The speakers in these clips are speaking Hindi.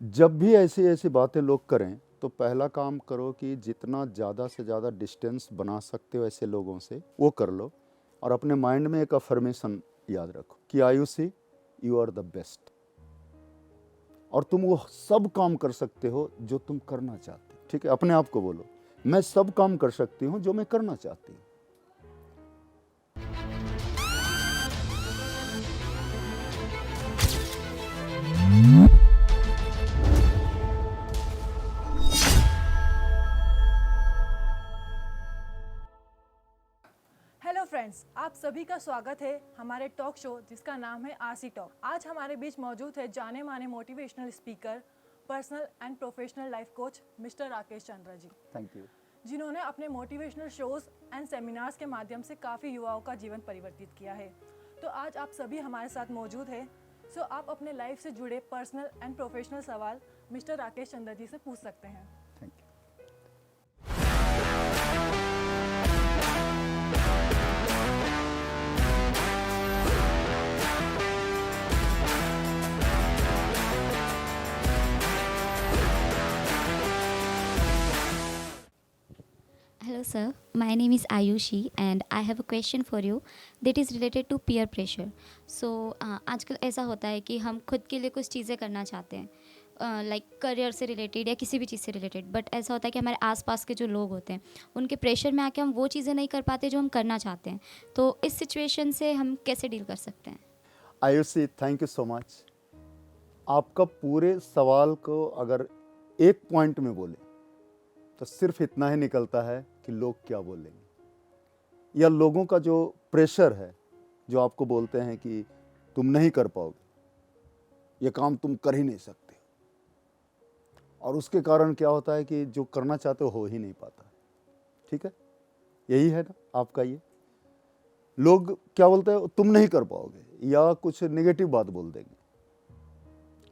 जब भी ऐसी ऐसी बातें लोग करें तो पहला काम करो कि जितना ज़्यादा से ज़्यादा डिस्टेंस बना सकते हो ऐसे लोगों से वो कर लो। और अपने माइंड में एक अफर्मेशन याद रखो कि Ayushi, you are the best. और तुम वो सब काम कर सकते हो जो तुम करना चाहते हो। ठीक है, अपने आप को बोलो, मैं सब काम कर सकती हूँ जो मैं करना चाहती हूँ। हेलो फ्रेंड्स, आप सभी का स्वागत है हमारे टॉक शो जिसका नाम है आरसी टॉक। आज हमारे बीच मौजूद है जाने माने motivational speaker, personal and professional life coach mister Rakesh Chandra ji, thank you. जिन्होंने अपने मोटिवेशनल शोज एंड सेमिनार्स के माध्यम से काफ़ी युवाओं का जीवन परिवर्तित किया है। तो आज आप सभी हमारे साथ मौजूद है। सो आप अपने लाइफ से जुड़े पर्सनल एंड प्रोफेशनल सवाल मिस्टर राकेश चंद्रा जी से पूछ सकते हैं। Thank you. Hello, sir. My name is Ayushi, and I have a question for you that is related to peer pressure. So, आजकल ऐसा होता है कि हम खुद के लिए कुछ चीज़ें करना चाहते हैं, लाइक करियर से रिलेटेड या किसी भी चीज़ से रिलेटेड, बट ऐसा होता है कि हमारे आसपास के जो लोग होते हैं उनके प्रेशर में आके हम वो चीज़ें नहीं कर पाते जो हम करना चाहते हैं। तो इस सिचुएशन से हम कैसे डील कर सकते हैं? Ayushi, thank you so much. आपका पूरे सवाल को अगर एक पॉइंट में बोले तो सिर्फ इतना ही निकलता है कि लोग क्या बोलेंगे, या लोगों का जो प्रेशर है, जो आपको बोलते हैं कि तुम नहीं कर पाओगे, ये काम तुम कर ही नहीं सकते। और उसके कारण क्या होता है कि जो करना चाहते हो ही नहीं पाता। ठीक है, यही है ना आपका। ये लोग क्या बोलते हैं, तुम नहीं कर पाओगे, या कुछ नेगेटिव बात बोल देंगे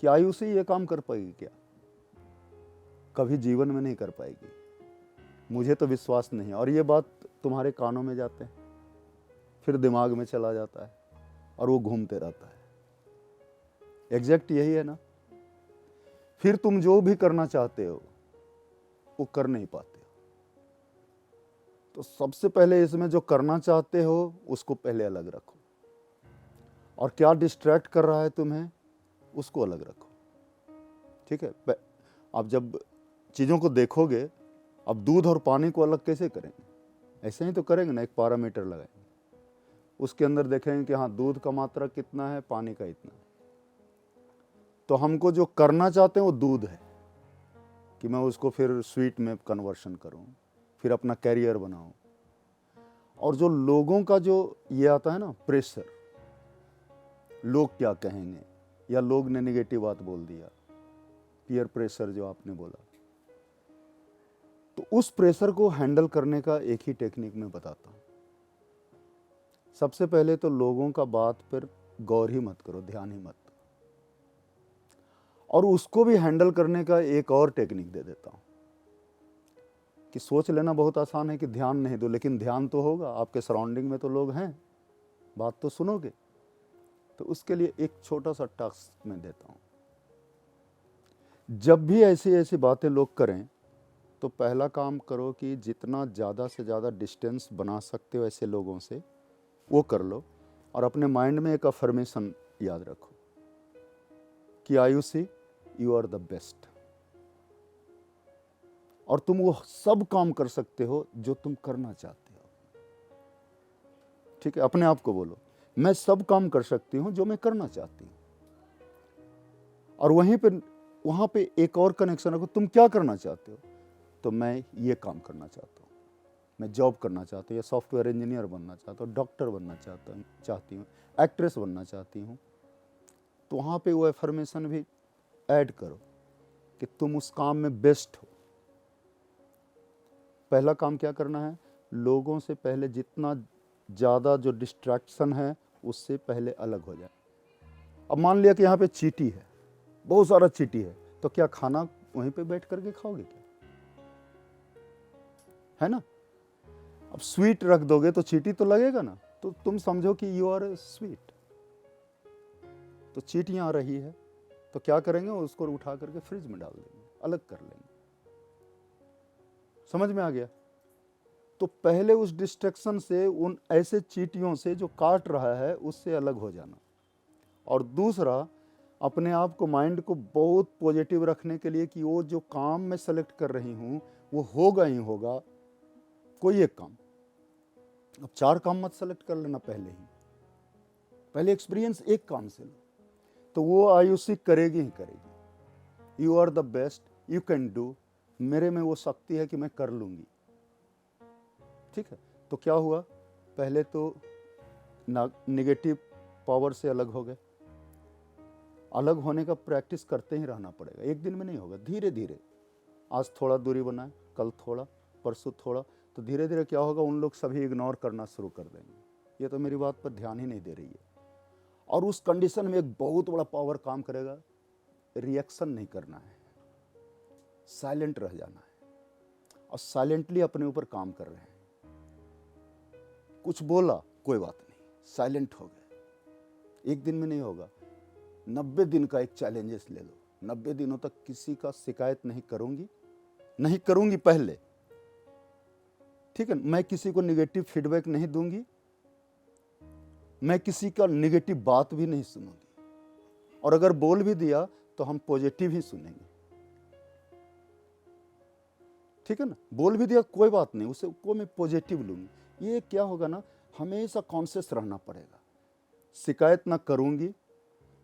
कि आयुषी ये काम कर पाएगी क्या? कभी जीवन में नहीं कर पाएगी, मुझे तो विश्वास नहीं है। और ये बात तुम्हारे कानों में जाते हैं, फिर दिमाग में चला जाता है और वो घूमते रहता है। एग्जैक्ट यही है ना। फिर तुम जो भी करना चाहते हो वो कर नहीं पाते हो। तो सबसे पहले इसमें जो करना चाहते हो उसको पहले अलग रखो, और क्या डिस्ट्रैक्ट कर रहा है तुम्हें उसको अलग रखो। ठीक है, आप जब चीज़ों को देखोगे, अब दूध और पानी को अलग कैसे करेंगे? ऐसे ही तो करेंगे ना, एक पैरामीटर लगाएंगे, उसके अंदर देखेंगे कि हाँ दूध का मात्रा कितना है, पानी का इतना है। तो हमको जो करना चाहते हैं वो दूध है कि मैं उसको फिर स्वीट में कन्वर्शन करूं, फिर अपना कैरियर बनाऊं। और जो लोगों का जो ये आता है ना प्रेशर, लोग क्या कहेंगे, या लोग ने निगेटिव बात बोल दिया, पीयर प्रेशर जो आपने बोला, तो उस प्रेशर को हैंडल करने का एक ही टेक्निक मैं बताता हूं। सबसे पहले तो लोगों का बात पर गौर ही मत करो, ध्यान ही मत। और उसको भी हैंडल करने का एक और टेक्निक दे देता हूं कि सोच लेना बहुत आसान है कि ध्यान नहीं दो, लेकिन ध्यान तो होगा, आपके सराउंडिंग में तो लोग हैं, बात तो सुनोगे। तो उसके लिए एक छोटा सा टास्क मैं देता हूं। जब भी ऐसी ऐसी बातें लोग करें तो पहला काम करो कि जितना ज़्यादा से ज़्यादा डिस्टेंस बना सकते हो ऐसे लोगों से वो कर लो। और अपने माइंड में एक अफर्मेशन याद रखो कि Ayushi, you are the best. और तुम वो सब काम कर सकते हो जो तुम करना चाहते हो। ठीक है, अपने आप को बोलो, मैं सब काम कर सकती हूं जो मैं करना चाहती हूं। और वहां पे एक और कनेक्शन रखो, तुम क्या करना चाहते हो? तो मैं ये काम करना चाहता हूँ, मैं जॉब करना चाहता हूँ, या सॉफ्टवेयर इंजीनियर बनना चाहता हूँ, डॉक्टर बनना चाहती हूँ, एक्ट्रेस बनना चाहती हूँ। तो वहाँ पे वो एफर्मेशन भी ऐड करो कि तुम उस काम में बेस्ट हो। पहला काम क्या करना है, लोगों से पहले जितना ज़्यादा जो डिस्ट्रैक्शन है उससे पहले अलग हो जाए। अब मान लिया कि यहाँ पे चींटी है, बहुत सारा चींटी है, तो क्या खाना वहीं पे बैठ करके खाओगे क्या? है ना। अब स्वीट रख दोगे तो चींटी तो लगेगा ना, तो तुम समझो कि यू आर स्वीट। तो चींटियां आ रही है, तो क्या करेंगे, उसको उठा करके फ्रिज में डाल देंगे, अलग कर लेंगे। समझ में आ गया? तो पहले उस डिस्ट्रैक्शन से, उन ऐसे चींटियों से जो काट रहा है, उससे अलग हो जाना। और दूसरा, अपने आप को, माइंड को बहुत पॉजिटिव रखने के लिए कि वो जो काम मैं सेलेक्ट कर रही हूँ वो होगा ही होगा, कोई एक काम। अब 4 काम मत सेलेक्ट कर लेना पहले एक्सपीरियंस एक काम से लो, तो वो आयुषी करेगी ही करेगी। You are the best, you can do, मेरे में वो शक्ति है कि मैं कर लूँगी। ठीक है, तो क्या हुआ, पहले तो निगेटिव पावर से अलग हो गए। अलग होने का प्रैक्टिस करते ही रहना पड़ेगा, एक दिन में नहीं होगा, धीरे धीरे। आज थोड़ा दूरी बनाए, कल थोड़ा, परसों थोड़ा, तो धीरे धीरे क्या होगा, उन लोग सभी इग्नोर करना शुरू कर देंगे, ये तो मेरी बात पर ध्यान ही नहीं दे रही है। और उस कंडीशन में एक बहुत बड़ा पावर काम करेगा, रिएक्शन नहीं करना है, साइलेंट रह जाना है, और साइलेंटली अपने ऊपर काम कर रहे हैं। कुछ बोला, कोई बात नहीं, साइलेंट हो गए। एक दिन में नहीं होगा, 90 दिन का एक चैलेंजेस ले लो। 90 दिनों तक किसी का शिकायत नहीं करूंगी पहले, ठीक है। मैं किसी को निगेटिव फीडबैक नहीं दूंगी, मैं किसी का निगेटिव बात भी नहीं सुनूंगी, और अगर बोल भी दिया तो हम पॉजिटिव ही सुनेंगे, ठीक है ना। बोल भी दिया कोई बात नहीं, उसे को मैं पॉजिटिव लूंगी। ये क्या होगा ना, हमेशा कॉन्शियस रहना पड़ेगा। शिकायत ना करूंगी,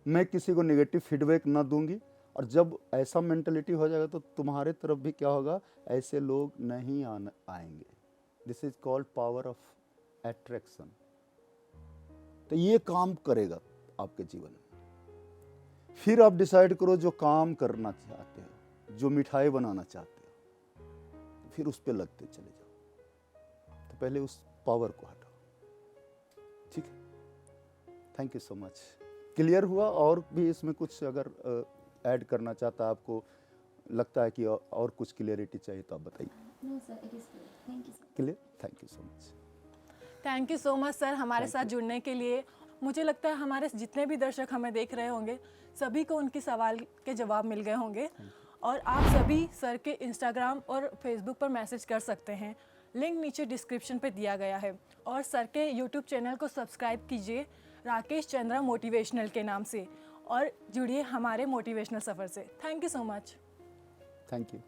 मैं किसी को नेगेटिव फीडबैक ना दूंगी, और जब ऐसा मेंटलिटी हो जाएगा तो तुम्हारे तरफ भी क्या होगा, ऐसे लोग नहीं आएंगे। This is called power of attraction. तो ये काम करेगा आपके जीवन में। फिर आप डिसाइड करो जो काम करना चाहते हो, जो मिठाई बनाना चाहते हो, तो फिर उस पर लगते चले जाओ। तो पहले उस पावर को हटाओ, ठीक है। Thank you so much. Clear हुआ? और भी इसमें कुछ अगर ऐड करना चाहता, आपको लगता है कि और कुछ क्लियरिटी चाहिए तो आप बताइए। No sir, it is clear, thank you sir. Clear, thank you so much. Thank you so much sir हमारे साथ जुड़ने के लिए। मुझे लगता है हमारे जितने भी दर्शक हमें देख रहे होंगे, सभी को उनके सवाल के जवाब मिल गए होंगे। और आप सभी सर के इंस्टाग्राम और फेसबुक पर मैसेज कर सकते हैं, लिंक नीचे डिस्क्रिप्शन पे दिया गया है। और सर के यूट्यूब चैनल को सब्सक्राइब कीजिए, राकेश चंद्रा मोटिवेशनल के नाम से, और जुड़िए हमारे मोटिवेशनल सफ़र से। Thank you so much. Thank you.